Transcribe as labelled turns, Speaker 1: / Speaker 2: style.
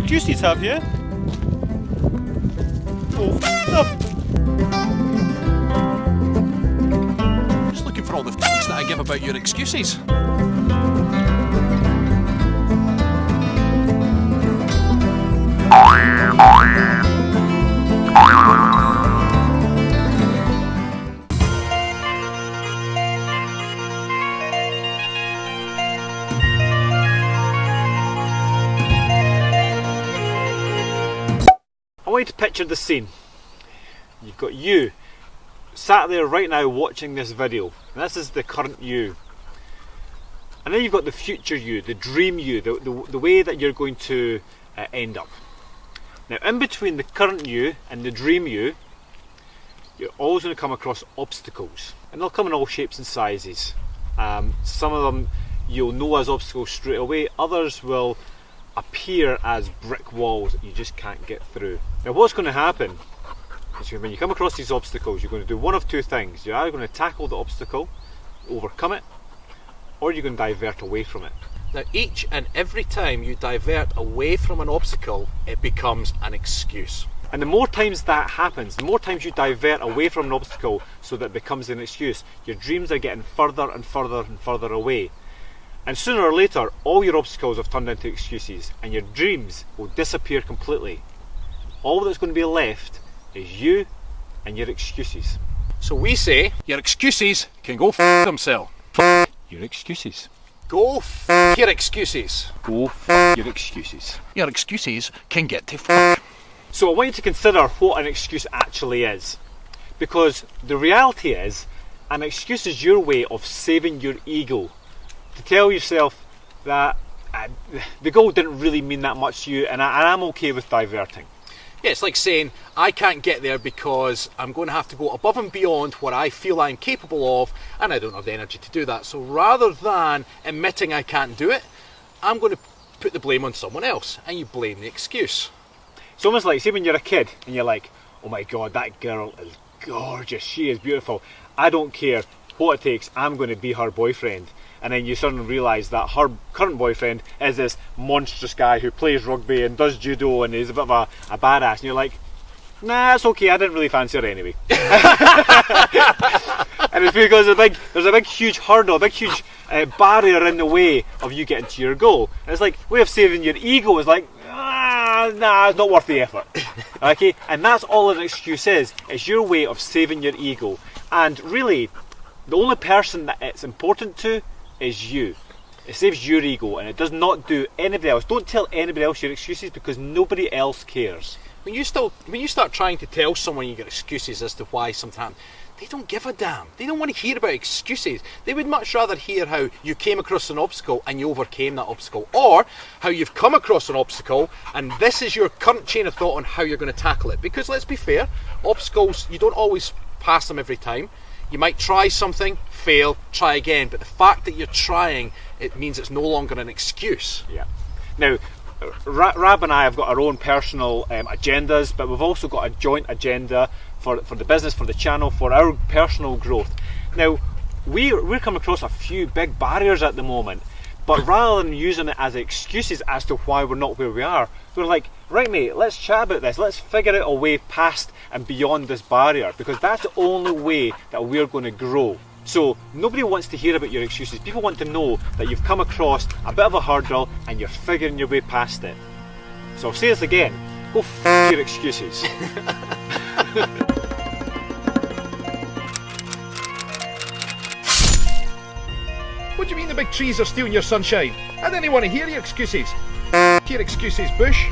Speaker 1: excuses, have you? Oh, up.
Speaker 2: Just looking for all the f***s that I give about your excuses.
Speaker 1: I want you to picture the scene. You've got you sat there right now watching this video, and this is the current you. And then you've got the future you, the dream you, the way that you're going to end up. Now, in between the current you and the dream you, you're always going to come across obstacles, and they'll come in all shapes and sizes. Some of them you'll know as obstacles straight away, others will appear as brick walls that you just can't get through. Now, what's going to happen is when you come across these obstacles, you're going to do one of two things. You're either going to tackle the obstacle, overcome it, or you're going to divert away from it.
Speaker 2: Now, each and every time you divert away from an obstacle, it becomes an excuse.
Speaker 1: And the more times that happens, the more times you divert away from an obstacle so that it becomes an excuse, your dreams are getting further and further and further away. And sooner or later, all your obstacles have turned into excuses, and your dreams will disappear completely. All that's going to be left is you and your excuses.
Speaker 2: So we say, your excuses can go f*** themselves.
Speaker 1: Your excuses.
Speaker 2: Go f*** your excuses.
Speaker 1: Go f*** your excuses.
Speaker 2: Your excuses can get to f***.
Speaker 1: So I want you to consider what an excuse actually is. Because the reality is, an excuse is your way of saving your ego. To tell yourself that the goal didn't really mean that much to you, and I'm okay with diverting.
Speaker 2: Yeah, it's like saying, I can't get there because I'm going to have to go above and beyond what I feel I'm capable of, and I don't have the energy to do that. So rather than admitting I can't do it, I'm going to put the blame on someone else, and you blame the excuse.
Speaker 1: It's almost like, see, when you're a kid and you're like, oh my god, that girl is gorgeous, she is beautiful, I don't care what it takes, I'm going to be her boyfriend. And then you suddenly realise that her current boyfriend is this monstrous guy who plays rugby and does judo and is a bit of a badass, and you're like, nah, it's okay, I didn't really fancy her anyway. And it's because there's a big huge hurdle, a big huge barrier in the way of you getting to your goal. And it's like, way of saving your ego is like, nah, it's not worth the effort. Okay, and that's all an excuse is. It's your way of saving your ego. And really, the only person that it's important to is you. It saves your ego, and it does not do anybody else. Don't tell anybody else your excuses, because nobody else cares.
Speaker 2: When you start trying to tell someone you got excuses as to why something happened, they don't give a damn. They don't want to hear about excuses. They would much rather hear how you came across an obstacle and you overcame that obstacle, or how you've come across an obstacle and this is your current chain of thought on how you're going to tackle it. Because let's be fair, obstacles, you don't always pass them every time. You might try something, fail, try again, but the fact that you're trying, it means it's no longer an excuse.
Speaker 1: Yeah. Now, Rab and I have got our own personal agendas, but we've also got a joint agenda for the business, for the channel, for our personal growth. Now, we're coming across a few big barriers at the moment, but rather than using it as excuses as to why we're not where we are, we're like, right mate, let's chat about this, let's figure out a way past and beyond this barrier, because that's the only way that we're going to grow. So nobody wants to hear about your excuses. People want to know that you've come across a bit of a hurdle and you're figuring your way past it. So I'll say this again, go f*** your excuses.
Speaker 2: What do you mean the big trees are stealing your sunshine? I didn't want to hear your excuses. Your excuses, Bush.